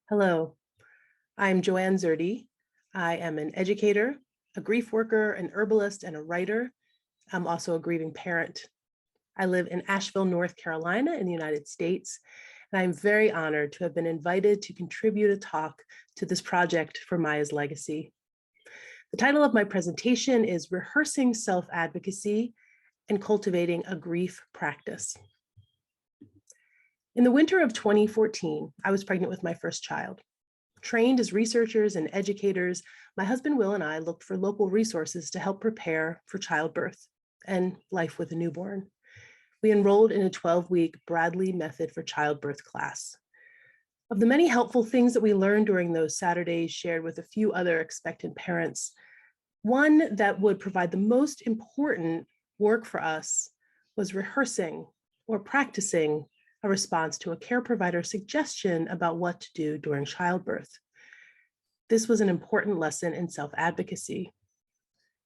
Hello, I'm Joanne Zerdy. I am an educator, a grief worker, an herbalist, and a writer. I'm also a grieving parent. I live in Asheville, North Carolina in the United States, and I'm very honored to have been invited to contribute a talk to this project for Mayah's legacy. The title of my presentation is Rehearsing Self-Advocacy and Cultivating a Grief Practice. In the winter of 2014, I was pregnant with my first child. Trained as researchers and educators, my husband Will and I looked for local resources to help prepare for childbirth and life with a newborn. We enrolled in a 12-week Bradley Method for Childbirth class. Of the many helpful things that we learned during those Saturdays shared with a few other expectant parents, one that would provide the most important work for us was rehearsing or practicing a response to a care provider's suggestion about what to do during childbirth. This was an important lesson in self-advocacy.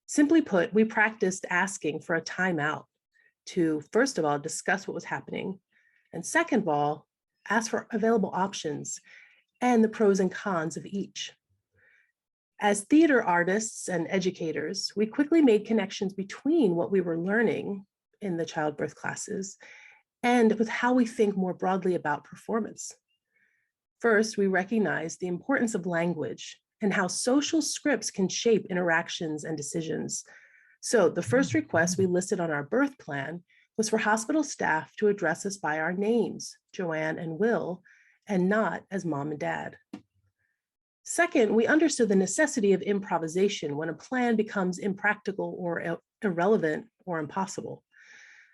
Simply put, we practiced asking for a timeout to, first of all, discuss what was happening, and second of all, ask for available options and the pros and cons of each. As theater artists and educators, we quickly made connections between what we were learning in the childbirth classes and with how we think more broadly about performance. First, we recognize the importance of language and how social scripts can shape interactions and decisions. So the first request we listed on our birth plan was for hospital staff to address us by our names, Joanne and Will, and not as mom and dad. Second, we understood the necessity of improvisation when a plan becomes impractical or irrelevant or impossible.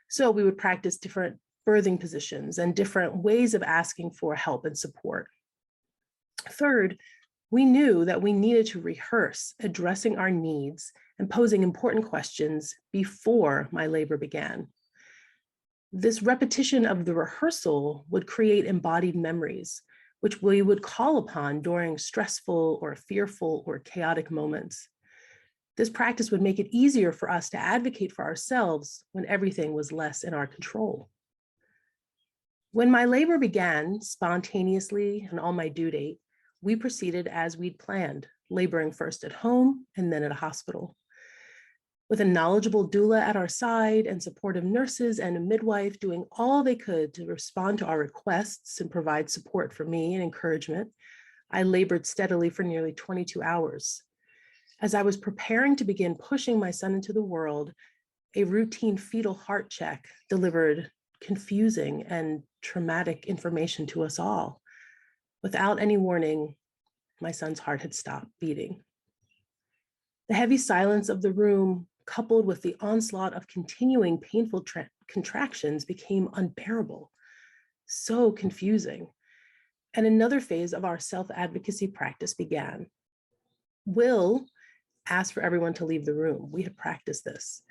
So we would practice different birthing positions and different ways of asking for help and support. Third, we knew that we needed to rehearse addressing our needs and posing important questions before my labor began. This repetition of the rehearsal would create embodied memories, which we would call upon during stressful or fearful or chaotic moments. This practice would make it easier for us to advocate for ourselves when everything was less in our control. When my labor began spontaneously and on my due date, we proceeded as we'd planned, laboring first at home and then at a hospital. With a knowledgeable doula at our side and supportive nurses and a midwife doing all they could to respond to our requests and provide support for me and encouragement, I labored steadily for nearly 22 hours. As I was preparing to begin pushing my son into the world, a routine fetal heart check delivered confusing and traumatic information to us all. Without any warning, my son's heart had stopped beating. The heavy silence of the room, coupled with the onslaught of continuing painful contractions, became unbearable, so confusing. And another phase of our self-advocacy practice began. Will asked for everyone to leave the room. We had practiced this,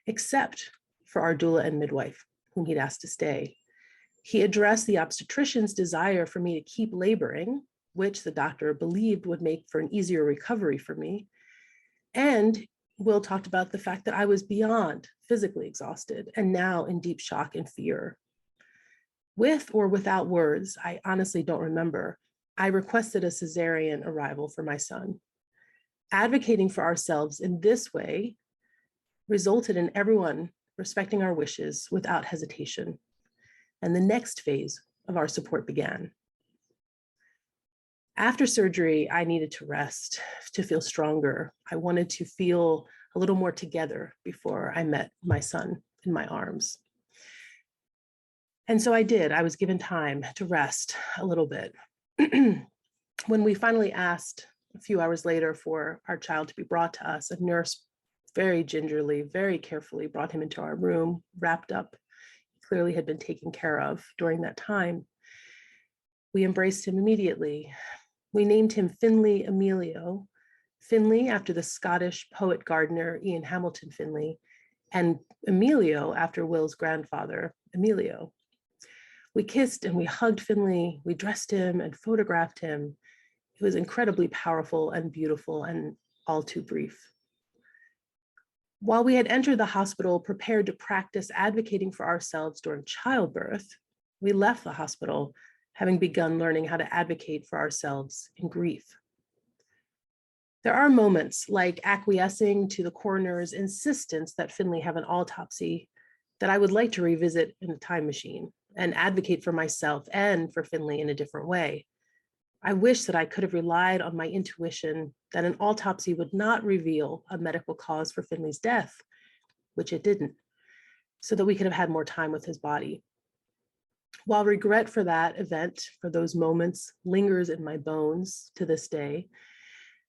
except for our doula and midwife, whom he'd asked to stay. He addressed the obstetrician's desire for me to keep laboring, which the doctor believed would make for an easier recovery for me. And Will talked about the fact that I was beyond physically exhausted and now in deep shock and fear. With or without words, I honestly don't remember, I requested a cesarean arrival for my son. Advocating for ourselves in this way resulted in everyone respecting our wishes without hesitation. And the next phase of our support began. After surgery, I needed to rest, to feel stronger. I wanted to feel a little more together before I met my son in my arms. And so I did. I was given time to rest a little bit. When we finally asked a few hours later for our child to be brought to us, a nurse very gingerly, very carefully brought him into our room, wrapped up. He clearly had been taken care of during that time. We embraced him immediately. We named him Finley Emilio, Finley after the Scottish poet gardener Ian Hamilton Finley, and Emilio after Will's grandfather, Emilio. We kissed and we hugged Finley, we dressed him and photographed him. It was incredibly powerful and beautiful and all too brief. While we had entered the hospital prepared to practice advocating for ourselves during childbirth, we left the hospital having begun learning how to advocate for ourselves in grief. There are moments like acquiescing to the coroner's insistence that Finley have an autopsy that I would like to revisit in a time machine and advocate for myself and for Finley in a different way. I wish that I could have relied on my intuition that an autopsy would not reveal a medical cause for Finley's death, which it didn't, so that we could have had more time with his body. While regret for that event, for those moments, lingers in my bones to this day,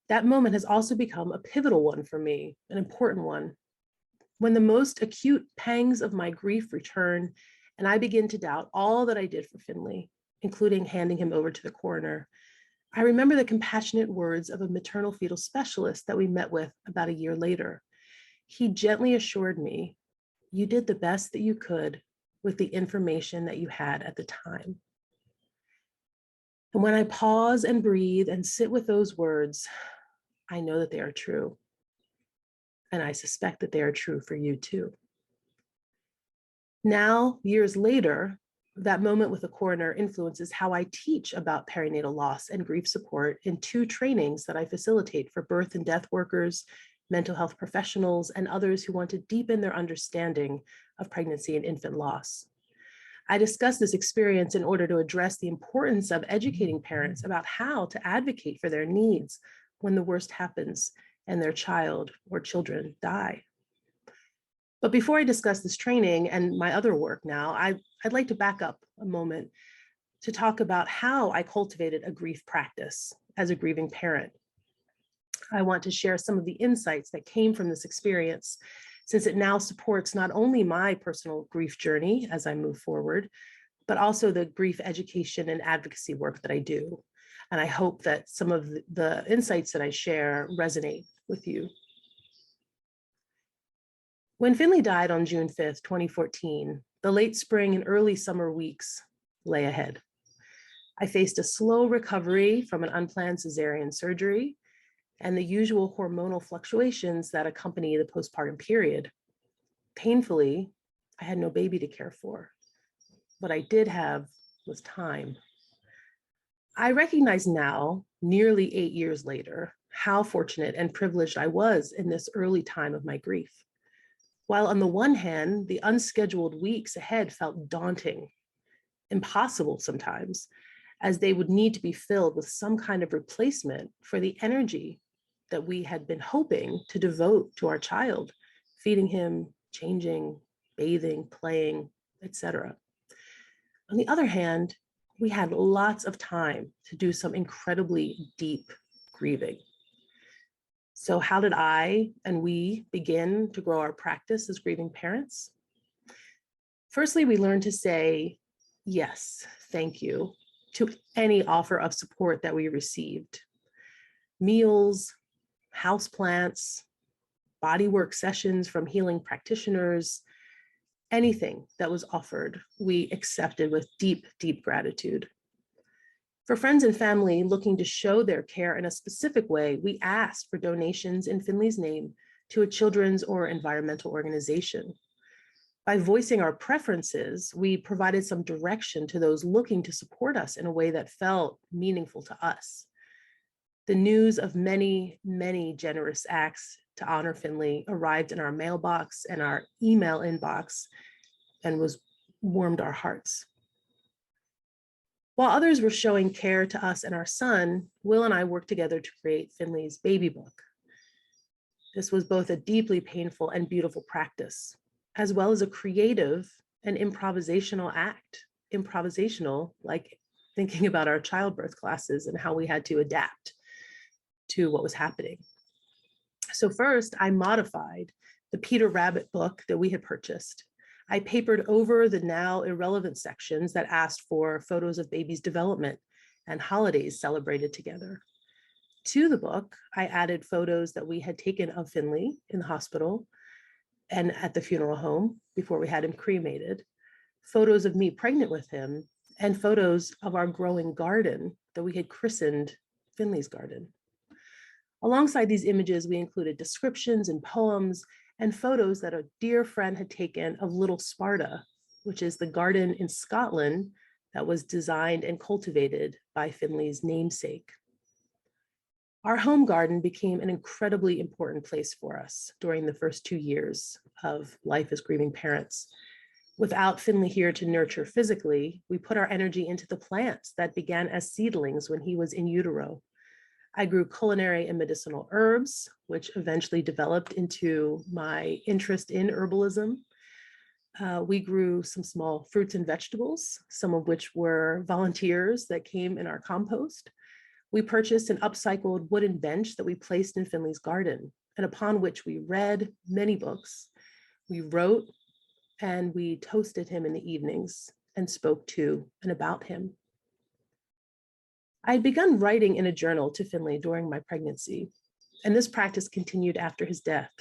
that moment has also become a pivotal one for me, an important one. When the most acute pangs of my grief return and I begin to doubt all that I did for Finley, including handing him over to the coroner, I remember the compassionate words of a maternal fetal specialist that we met with about a year later. He gently assured me, "You did the best that you could with the information that you had at the time." And when I pause and breathe and sit with those words, I know that they are true. And I suspect that they are true for you too. Now, years later, that moment with the coroner influences how I teach about perinatal loss and grief support in 2 trainings that I facilitate for birth and death workers, mental health professionals, and others who want to deepen their understanding of pregnancy and infant loss. I discuss this experience in order to address the importance of educating parents about how to advocate for their needs when the worst happens and their child or children die. But before I discuss this training and my other work now, I'd like to back up a moment to talk about how I cultivated a grief practice as a grieving parent. I want to share some of the insights that came from this experience, since it now supports not only my personal grief journey as I move forward, but also the grief education and advocacy work that I do. And I hope that some of the insights that I share resonate with you. When Finley died on June 5th, 2014, the late spring and early summer weeks lay ahead. I faced a slow recovery from an unplanned cesarean surgery and the usual hormonal fluctuations that accompany the postpartum period. Painfully, I had no baby to care for. What I did have was time. I recognize now, nearly 8 years later, how fortunate and privileged I was in this early time of my grief. While on the one hand, the unscheduled weeks ahead felt daunting, impossible sometimes, as they would need to be filled with some kind of replacement for the energy that we had been hoping to devote to our child, feeding him, changing, bathing, playing, etc. On the other hand, we had lots of time to do some incredibly deep grieving. So how did I and we begin to grow our practice as grieving parents? Firstly, we learned to say yes, thank you, to any offer of support that we received. Meals, houseplants, bodywork sessions from healing practitioners, anything that was offered, we accepted with deep, deep gratitude. For friends and family looking to show their care in a specific way, we asked for donations in Finley's name to a children's or environmental organization. By voicing our preferences, we provided some direction to those looking to support us in a way that felt meaningful to us. The news of many, many generous acts to honor Finley arrived in our mailbox and our email inbox and warmed our hearts. While others were showing care to us and our son, Will and I worked together to create Finley's baby book. This was both a deeply painful and beautiful practice, as well as a creative and improvisational act. Improvisational, like thinking about our childbirth classes and how we had to adapt to what was happening. So first, I modified the Peter Rabbit book that we had purchased. I papered over the now irrelevant sections that asked for photos of baby's development and holidays celebrated together. To the book, I added photos that we had taken of Finley in the hospital and at the funeral home before we had him cremated, photos of me pregnant with him, and photos of our growing garden that we had christened Finley's Garden. Alongside these images, we included descriptions and poems and photos that a dear friend had taken of Little Sparta, which is the garden in Scotland that was designed and cultivated by Finley's namesake. Our home garden became an incredibly important place for us during the first 2 years of life as grieving parents. Without Finley here to nurture physically, we put our energy into the plants that began as seedlings when he was in utero. I grew culinary and medicinal herbs, which eventually developed into my interest in herbalism. We grew some small fruits and vegetables, some of which were volunteers that came in our compost. We purchased an upcycled wooden bench that we placed in Finley's garden, and upon which we read many books. We wrote, and we toasted him in the evenings and spoke to and about him. I had begun writing in a journal to Finley during my pregnancy, and this practice continued after his death.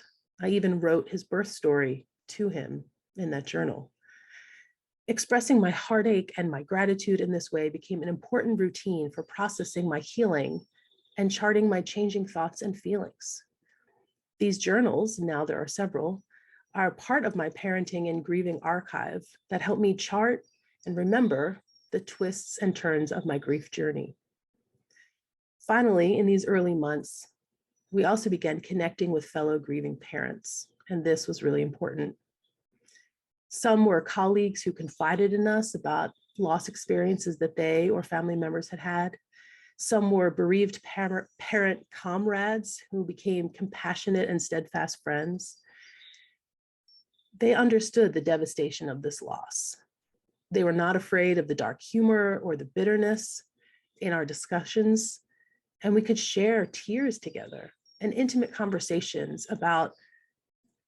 I even wrote his birth story to him in that journal. Expressing my heartache and my gratitude in this way became an important routine for processing my healing and charting my changing thoughts and feelings. These journals, now there are several, are part of my parenting and grieving archive that help me chart and remember the twists and turns of my grief journey. Finally, in these early months, we also began connecting with fellow grieving parents, and this was really important. Some were colleagues who confided in us about loss experiences that they or family members had had. Some were bereaved parent comrades who became compassionate and steadfast friends. They understood the devastation of this loss. They were not afraid of the dark humor or the bitterness in our discussions, and we could share tears together and intimate conversations about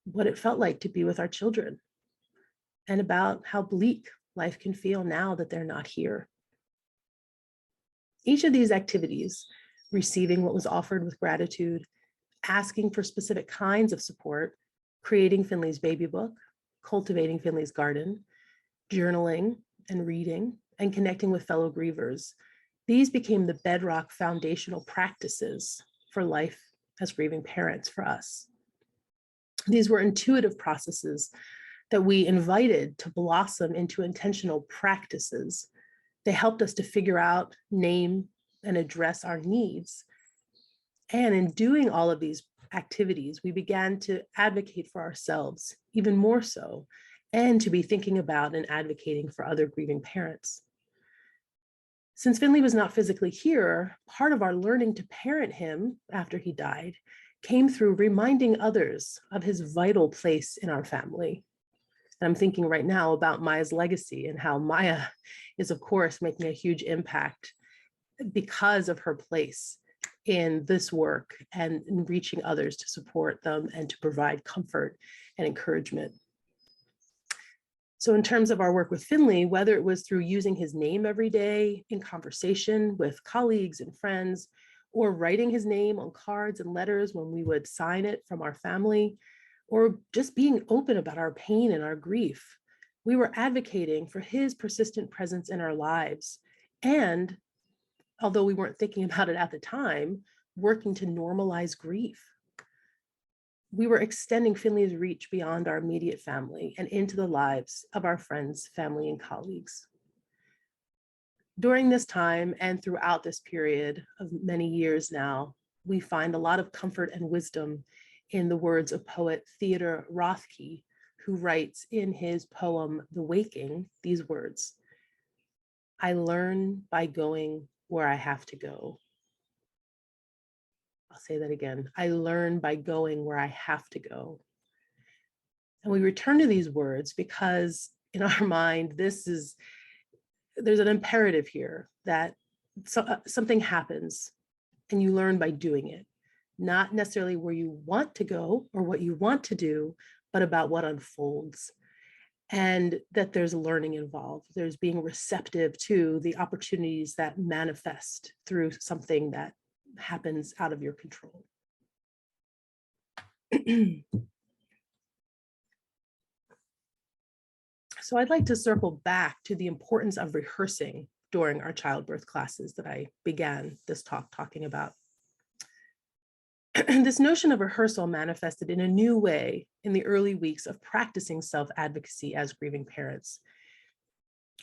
what it felt like to be with our children and about how bleak life can feel now that they're not here. Each of these activities, receiving what was offered with gratitude, asking for specific kinds of support, creating Finley's baby book, cultivating Finley's garden, journaling and reading, and connecting with fellow grievers, these became the bedrock foundational practices for life as grieving parents for us. These were intuitive processes that we invited to blossom into intentional practices. They helped us to figure out, name, and address our needs. And in doing all of these activities, we began to advocate for ourselves even more so, and to be thinking about and advocating for other grieving parents. Since Finley was not physically here, part of our learning to parent him after he died came through reminding others of his vital place in our family. And I'm thinking right now about Mayah's legacy and how Mayah is, of course, making a huge impact because of her place in this work and in reaching others to support them and to provide comfort and encouragement. So in terms of our work with Finley, whether it was through using his name every day in conversation with colleagues and friends, or writing his name on cards and letters when we would sign it from our family, or just being open about our pain and our grief, we were advocating for his persistent presence in our lives. And although we weren't thinking about it at the time, working to normalize grief. We were extending Finley's reach beyond our immediate family and into the lives of our friends, family, and colleagues. During this time and throughout this period of many years now, we find a lot of comfort and wisdom in the words of poet Theodor Rothke, who writes in his poem, The Waking, these words: "I learn by going where I have to go." I'll say that again. I learn by going where I have to go. And we return to these words because in our mind, there's an imperative here that something happens and you learn by doing it, not necessarily where you want to go or what you want to do, but about what unfolds. And that there's learning involved. There's being receptive to the opportunities that manifest through something that happens out of your control. So I'd like to circle back to the importance of rehearsing during our childbirth classes that I began this talk talking about. This notion of rehearsal manifested in a new way in the early weeks of practicing self-advocacy as grieving parents.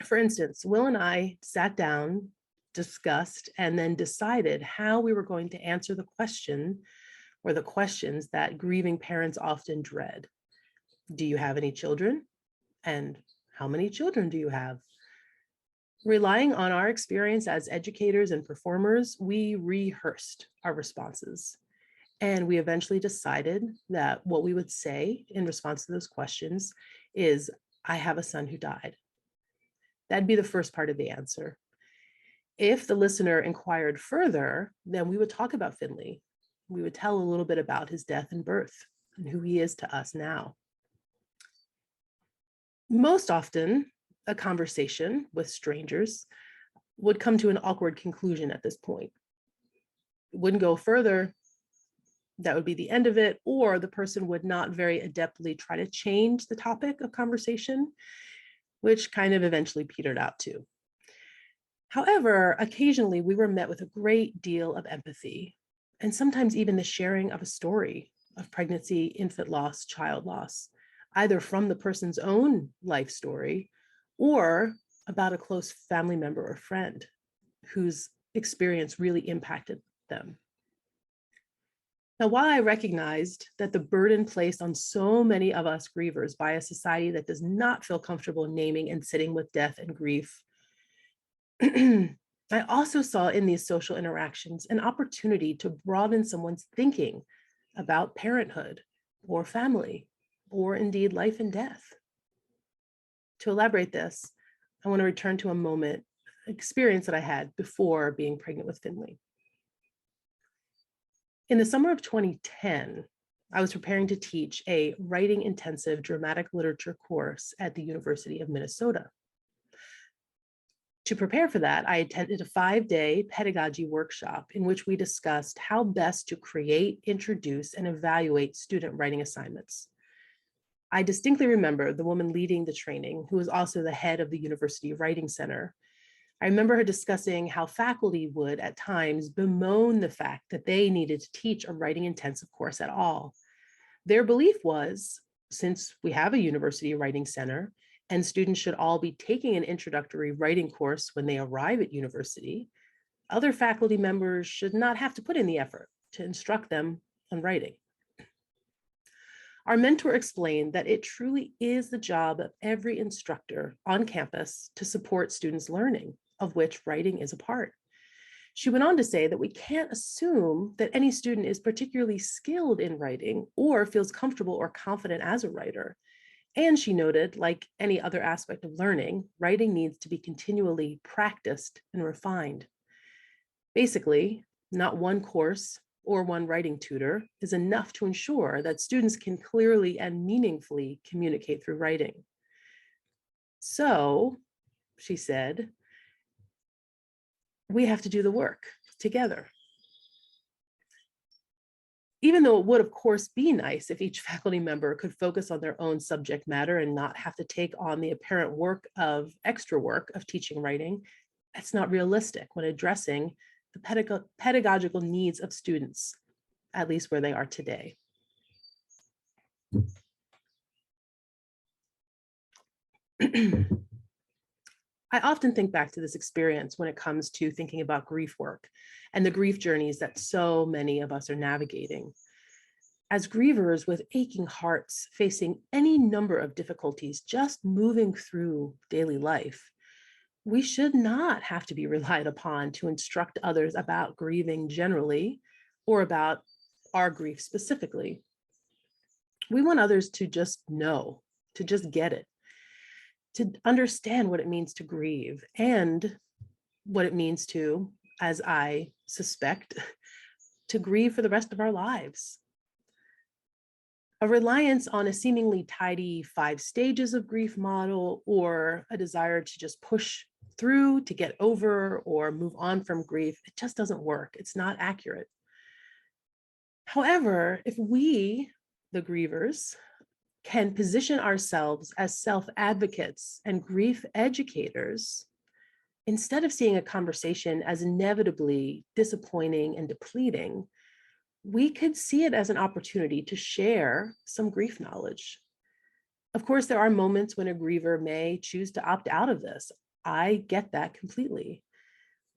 For instance, Will and I sat down, discussed, and then decided how we were going to answer the question or the questions that grieving parents often dread. Do you have any children? And how many children do you have? Relying on our experience as educators and performers, we rehearsed our responses. And we eventually decided that what we would say in response to those questions is, I have a son who died. That'd be the first part of the answer. If the listener inquired further, then we would talk about Finley. We would tell a little bit about his death and birth and who he is to us now. Most often, a conversation with strangers would come to an awkward conclusion at this point. It wouldn't go further. That would be the end of it, or the person would not very adeptly try to change the topic of conversation, which kind of eventually petered out too. However, occasionally we were met with a great deal of empathy, and sometimes even the sharing of a story of pregnancy, infant loss, child loss, either from the person's own life story or about a close family member or friend whose experience really impacted them. Now, while I recognized that the burden placed on so many of us grievers by a society that does not feel comfortable naming and sitting with death and grief, I also saw in these social interactions an opportunity to broaden someone's thinking about parenthood or family, or indeed life and death. To elaborate this, I want to return to a moment, experience that I had before being pregnant with Finley. In the summer of 2010, I was preparing to teach a writing intensive dramatic literature course at the University of Minnesota. To prepare for that, I attended a 5-day pedagogy workshop in which we discussed how best to create, introduce, and evaluate student writing assignments. I distinctly remember the woman leading the training, who was also the head of the University Writing Center. I remember her discussing how faculty would at times bemoan the fact that they needed to teach a writing intensive course at all. Their belief was, since we have a university writing center and students should all be taking an introductory writing course when they arrive at university, other faculty members should not have to put in the effort to instruct them on writing. Our mentor explained that it truly is the job of every instructor on campus to support students' learning, of which writing is a part. She went on to say that we can't assume that any student is particularly skilled in writing or feels comfortable or confident as a writer. And she noted, like any other aspect of learning, writing needs to be continually practiced and refined. Basically, not one course or one writing tutor is enough to ensure that students can clearly and meaningfully communicate through writing. So, she said, we have to do the work together. Even though it would, of course, be nice if each faculty member could focus on their own subject matter and not have to take on the apparent extra work of teaching writing, that's not realistic when addressing the pedagogical needs of students, at least where they are today. I often think back to this experience when it comes to thinking about grief work and the grief journeys that so many of us are navigating. As grievers with aching hearts facing any number of difficulties just moving through daily life, we should not have to be relied upon to instruct others about grieving generally or about our grief specifically. We want others to just know, to just get it, to understand what it means to grieve and what it means to, as I suspect, to grieve for the rest of our lives. A reliance on a seemingly tidy 5 stages of grief model or a desire to just push through to get over or move on from grief, it just doesn't work. It's not accurate. However, if we, the grievers, can position ourselves as self-advocates and grief educators, instead of seeing a conversation as inevitably disappointing and depleting, we could see it as an opportunity to share some grief knowledge. Of course, there are moments when a griever may choose to opt out of this. I get that completely.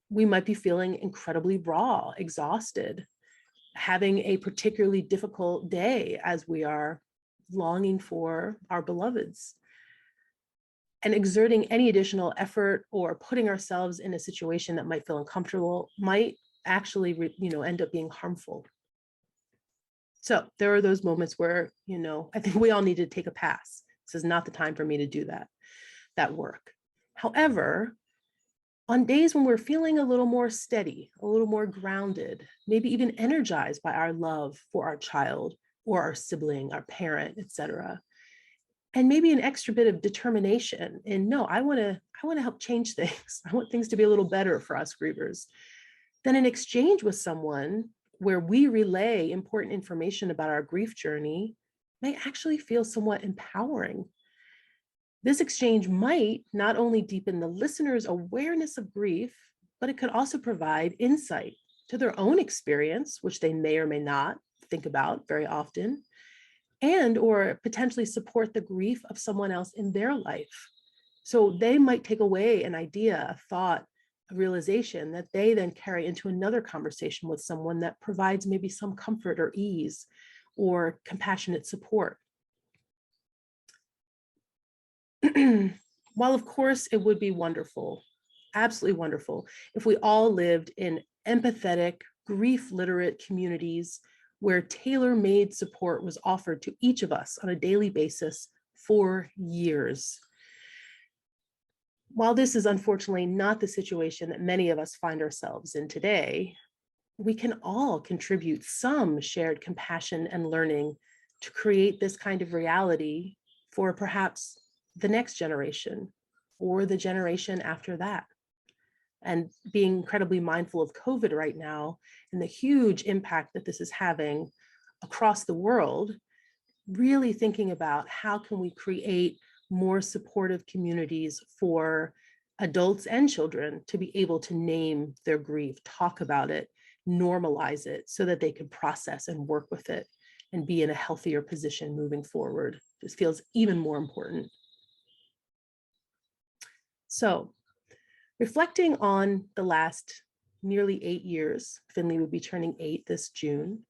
We might be feeling incredibly raw, exhausted, having a particularly difficult day as we are longing for our beloveds. And exerting any additional effort or putting ourselves in a situation that might feel uncomfortable might actually, end up being harmful. So there are those moments where, I think we all need to take a pass. This is not the time for me to do that work. However, on days when we're feeling a little more steady, a little more grounded, maybe even energized by our love for our child or our sibling, our parent, etc., and maybe an extra bit of determination in, no, I want to help change things. I want things to be a little better for us grievers. Then an exchange with someone where we relay important information about our grief journey may actually feel somewhat empowering. This exchange might not only deepen the listener's awareness of grief, but it could also provide insight to their own experience, which they may or may not think about very often, and or potentially support the grief of someone else in their life. So they might take away an idea, a thought, a realization that they then carry into another conversation with someone that provides maybe some comfort or ease or compassionate support. While of course it would be wonderful, absolutely wonderful, if we all lived in empathetic, grief-literate communities where tailor-made support was offered to each of us on a daily basis for years. While this is unfortunately not the situation that many of us find ourselves in today, we can all contribute some shared compassion and learning to create this kind of reality for perhaps the next generation or the generation after that. And being incredibly mindful of COVID right now and the huge impact that this is having across the world, really thinking about how can we create more supportive communities for adults and children to be able to name their grief, talk about it, normalize it so that they can process and work with it and be in a healthier position moving forward. This feels even more important. So, reflecting on the last nearly 8 years, Finley will be turning 8 this June,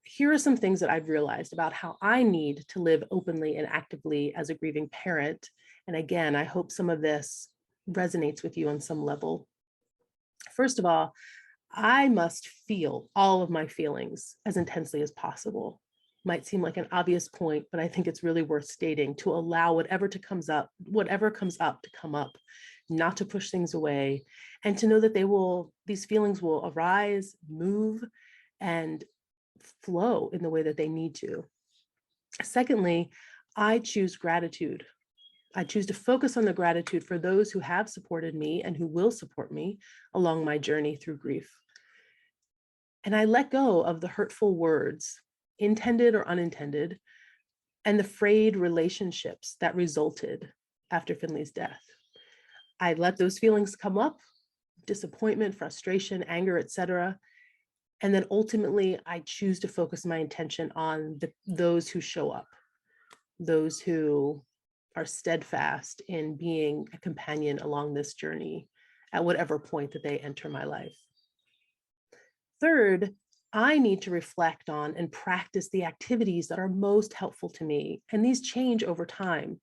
here are some things that I've realized about how I need to live openly and actively as a grieving parent. And again, I hope some of this resonates with you on some level. First of all, I must feel all of my feelings as intensely as possible. Might seem like an obvious point, but I think it's really worth stating to allow whatever comes up to come up, not to push things away, and to know that these feelings will arise, move, and flow in the way that they need to. Secondly, I choose gratitude. I choose to focus on the gratitude for those who have supported me and who will support me along my journey through grief. And I let go of the hurtful words, intended or unintended, and the frayed relationships that resulted after Finley's death. I let those feelings come up, disappointment, frustration, anger, etc. And then ultimately, I choose to focus my intention on those who show up, those who are steadfast in being a companion along this journey at whatever point that they enter my life. Third, I need to reflect on and practice the activities that are most helpful to me, and these change over time.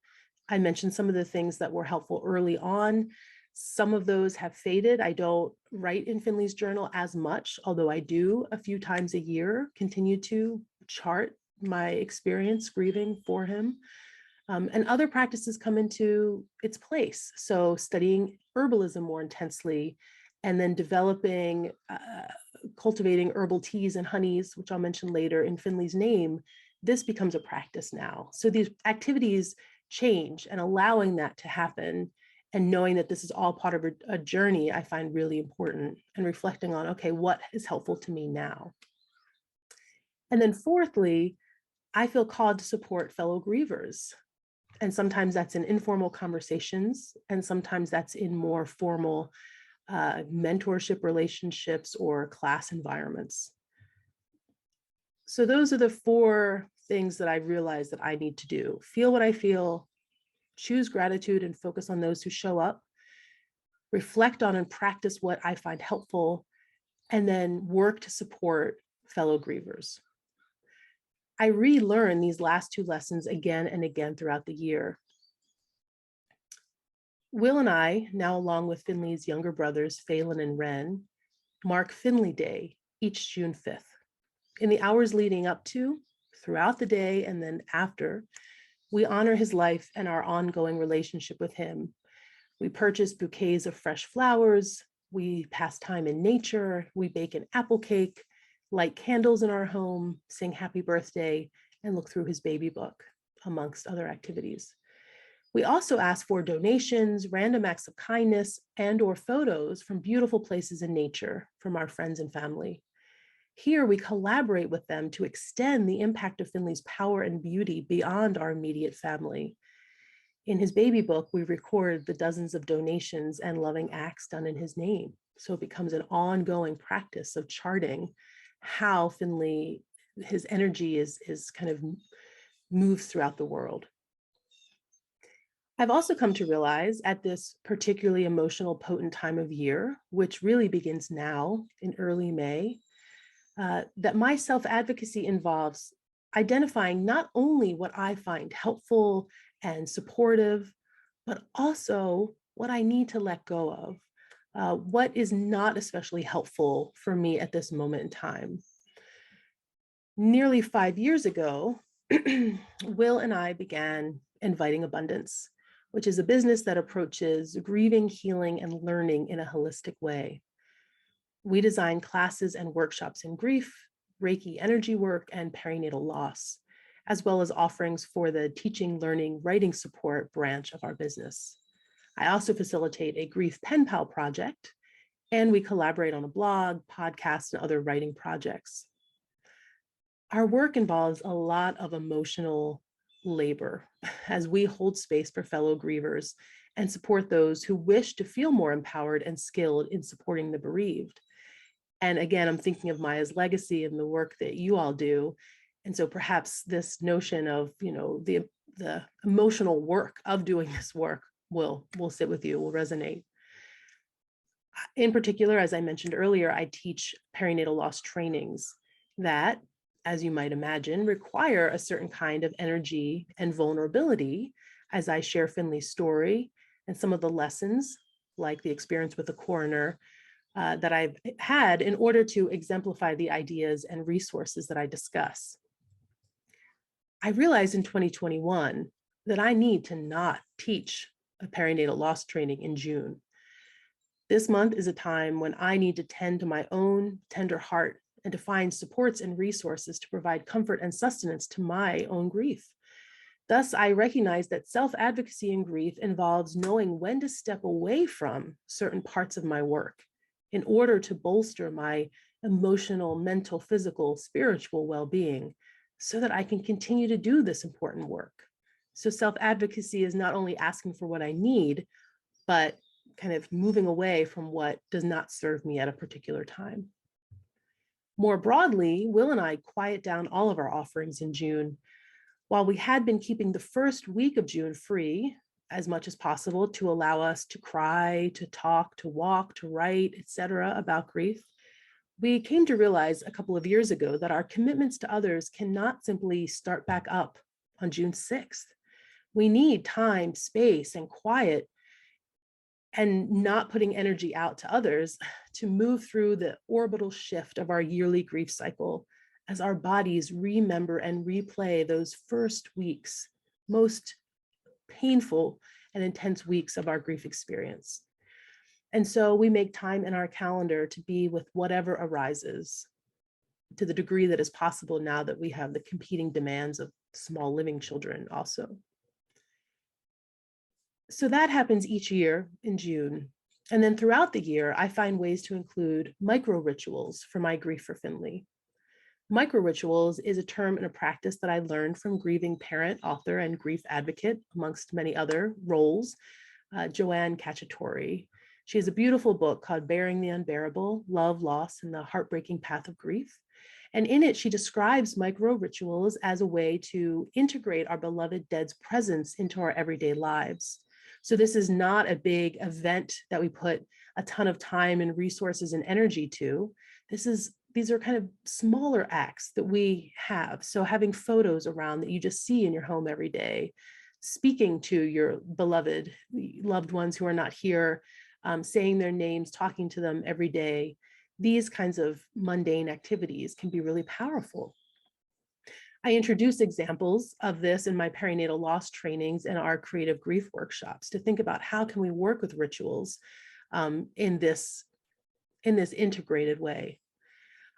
I mentioned some of the things that were helpful early on. Some of those have faded. I don't write in Finley's journal as much, although I do a few times a year continue to chart my experience grieving for him. And other practices come into its place. So studying herbalism more intensely, and then developing, cultivating herbal teas and honeys, which I'll mention later in Finley's name, this becomes a practice now. So these activities change, and allowing that to happen and knowing that this is all part of a journey, I find really important, and reflecting on, okay, what is helpful to me now? And then fourthly, I feel called to support fellow grievers. And sometimes that's in informal conversations, and sometimes that's in more formal mentorship relationships or class environments. So those are the 4 things that I realized that I need to do. Feel what I feel, choose gratitude and focus on those who show up, reflect on and practice what I find helpful, and then work to support fellow grievers. I relearn these last two lessons again and again throughout the year. Will and I, now along with Finley's younger brothers, Phelan and Wren, mark Finley Day each June 5th. In the hours leading up to, throughout the day, and then after, we honor his life and our ongoing relationship with him. We purchase bouquets of fresh flowers, we pass time in nature, we bake an apple cake, light candles in our home, sing happy birthday, and look through his baby book, amongst other activities. We also ask for donations, random acts of kindness, and/or photos from beautiful places in nature from our friends and family. Here, we collaborate with them to extend the impact of Finley's power and beauty beyond our immediate family. In his baby book, we record the dozens of donations and loving acts done in his name. So it becomes an ongoing practice of charting how Finley, his energy is kind of moves throughout the world. I've also come to realize at this particularly emotional, potent time of year, which really begins now in early May, that my self-advocacy involves identifying not only what I find helpful and supportive, but also what I need to let go of, what is not especially helpful for me at this moment in time. Nearly 5 years ago, Will and I began Inviting Abundance, which is a business that approaches grieving, healing, and learning in a holistic way. We design classes and workshops in grief, Reiki energy work, and perinatal loss, as well as offerings for the teaching, learning, writing support branch of our business. I also facilitate a grief pen pal project, and we collaborate on a blog, podcast, and other writing projects. Our work involves a lot of emotional labor as we hold space for fellow grievers and support those who wish to feel more empowered and skilled in supporting the bereaved. And again, I'm thinking of Mayah's legacy and the work that you all do. And so perhaps this notion of, the emotional work of doing this work will sit with you, will resonate. In particular, as I mentioned earlier, I teach perinatal loss trainings that, as you might imagine, require a certain kind of energy and vulnerability as I share Finley's story and some of the lessons, like the experience with the coroner, that I've had in order to exemplify the ideas and resources that I discuss. I realized in 2021 that I need to not teach a perinatal loss training in June. This month is a time when I need to tend to my own tender heart and to find supports and resources to provide comfort and sustenance to my own grief. Thus, I recognize that self-advocacy in grief involves knowing when to step away from certain parts of my work in order to bolster my emotional, mental, physical, spiritual well-being so that I can continue to do this important work. So self-advocacy is not only asking for what I need, but kind of moving away from what does not serve me at a particular time. More broadly, Will and I quiet down all of our offerings in June. While we had been keeping the first week of June free as much as possible to allow us to cry, to talk, to walk, to write, etc., about grief, we came to realize a couple of years ago that our commitments to others cannot simply start back up on June 6th. We need time, space, and quiet, and not putting energy out to others to move through the orbital shift of our yearly grief cycle as our bodies remember and replay those first weeks, most painful and intense weeks of our grief experience. And so we make time in our calendar to be with whatever arises to the degree that is possible now that we have the competing demands of small living children also. So that happens each year in June. And then throughout the year, I find ways to include micro rituals for my grief for Finley. Micro rituals is a term and a practice that I learned from grieving parent, author, and grief advocate, amongst many other roles, Joanne Zerdy. She has a beautiful book called Bearing the Unbearable: Love, Loss, and the Heartbreaking Path of Grief. And in it, she describes micro rituals as a way to integrate our beloved dead's presence into our everyday lives. So this is not a big event that we put a ton of time and resources and energy to. These are kind of smaller acts that we have. So having photos around that you just see in your home every day, speaking to your beloved loved ones who are not here, saying their names, talking to them every day, these kinds of mundane activities can be really powerful. I introduce examples of this in my perinatal loss trainings and our creative grief workshops to think about how can we work with rituals in this integrated way.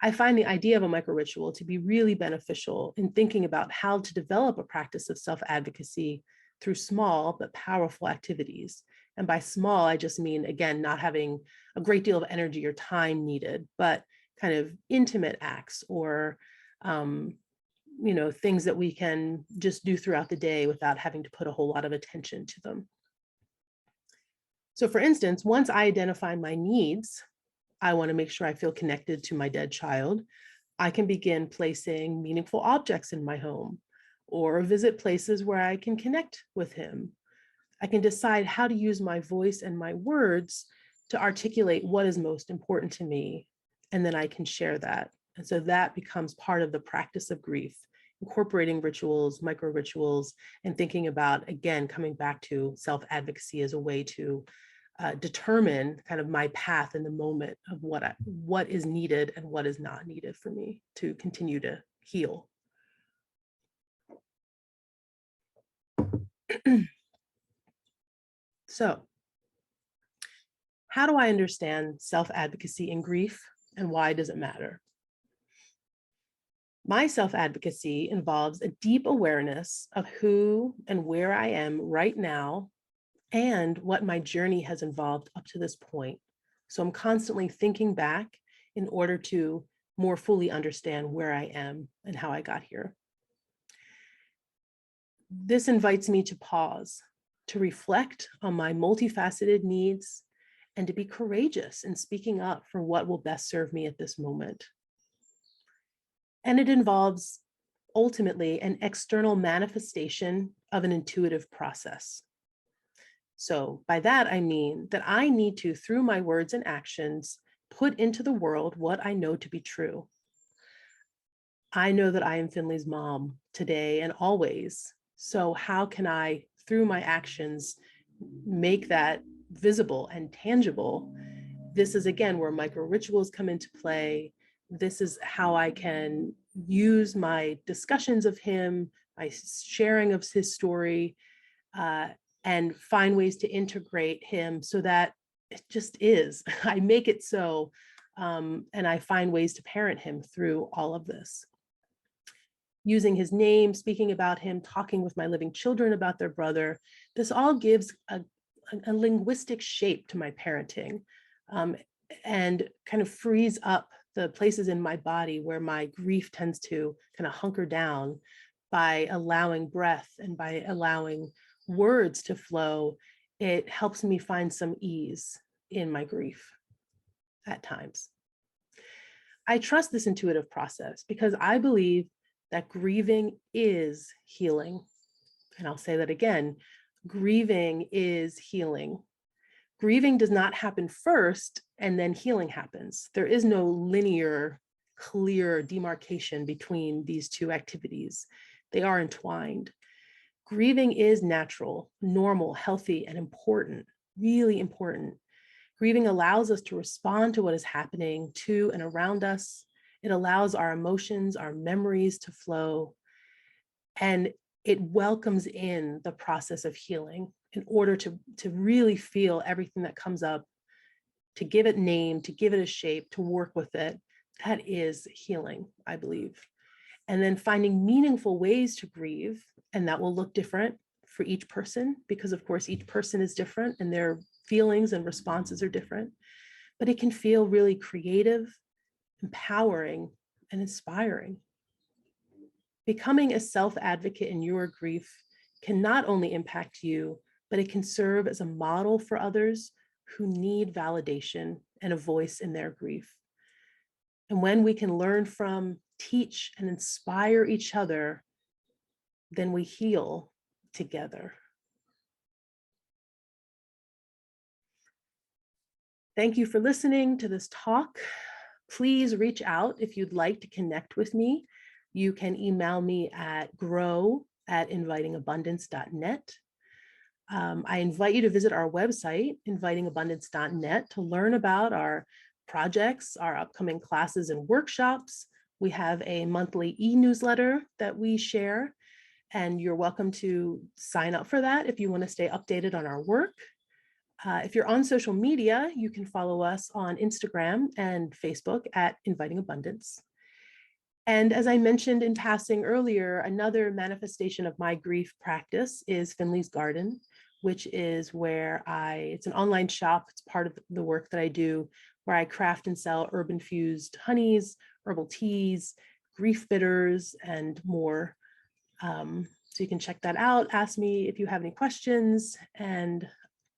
I find the idea of a micro ritual to be really beneficial in thinking about how to develop a practice of self-advocacy through small but powerful activities. And by small, I just mean, again, not having a great deal of energy or time needed, but kind of intimate acts or things that we can just do throughout the day without having to put a whole lot of attention to them. So for instance, once I identify my needs, I want to make sure I feel connected to my dead child. I can begin placing meaningful objects in my home or visit places where I can connect with him. I can decide how to use my voice and my words to articulate what is most important to me, and then I can share that. And so that becomes part of the practice of grief, incorporating rituals, micro rituals, and thinking about, again, coming back to self-advocacy as a way to determine kind of my path in the moment of what is needed and what is not needed for me to continue to heal. So, how do I understand self-advocacy in grief, and why does it matter? My self-advocacy involves a deep awareness of who and where I am right now and what my journey has involved up to this point. So I'm constantly thinking back in order to more fully understand where I am and how I got here. This invites me to pause, to reflect on my multifaceted needs, and to be courageous in speaking up for what will best serve me at this moment. And it involves ultimately an external manifestation of an intuitive process. So by that, I mean that I need to, through my words and actions, put into the world what I know to be true. I know that I am Finley's mom today and always. So how can I, through my actions, make that visible and tangible? This is, again, where micro rituals come into play. This is how I can use my discussions of him, my sharing of his story, and find ways to integrate him so that it just is. I make it so, and I find ways to parent him through all of this. Using his name, speaking about him, talking with my living children about their brother, this all gives a linguistic shape to my parenting, and kind of frees up the places in my body where my grief tends to kind of hunker down by allowing breath and by allowing words to flow. It helps me find some ease in my grief at times. I trust this intuitive process because I believe that grieving is healing. And I'll say that again, grieving is healing. Grieving does not happen first and then healing happens. There is no linear, clear demarcation between these two activities. They are entwined. Grieving is natural, normal, healthy, and important, really important. Grieving allows us to respond to what is happening to and around us. It allows our emotions, our memories to flow, and it welcomes in the process of healing in order to really feel everything that comes up, to give it name, to give it a shape, to work with it. That is healing, I believe. And then finding meaningful ways to grieve, and that will look different for each person, because of course each person is different and their feelings and responses are different, but it can feel really creative, empowering, and inspiring. Becoming a self-advocate in your grief can not only impact you, but it can serve as a model for others who need validation and a voice in their grief. And when we can learn from, teach, and inspire each other, then we heal together. Thank you for listening to this talk. Please reach out if you'd like to connect with me. You can email me at grow@invitingabundance.net. I invite you to visit our website, invitingabundance.net, to learn about our projects, our upcoming classes and workshops. We have a monthly e-newsletter that we share, and you're welcome to sign up for that if you want to stay updated on our work. If you're on social media, you can follow us on Instagram and Facebook at Inviting Abundance. And as I mentioned in passing earlier, another manifestation of my grief practice is Finley's Garden, which is where it's an online shop. It's part of the work that I do, where I craft and sell herb-infused honeys, herbal teas, grief bitters, and more. So you can check that out. Ask me if you have any questions. And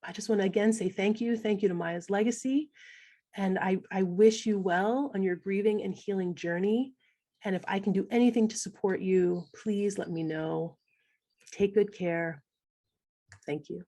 I just want to again say thank you. Thank you to Mayah's Legacy. And I wish you well on your grieving and healing journey. And if I can do anything to support you, please let me know. Take good care. Thank you.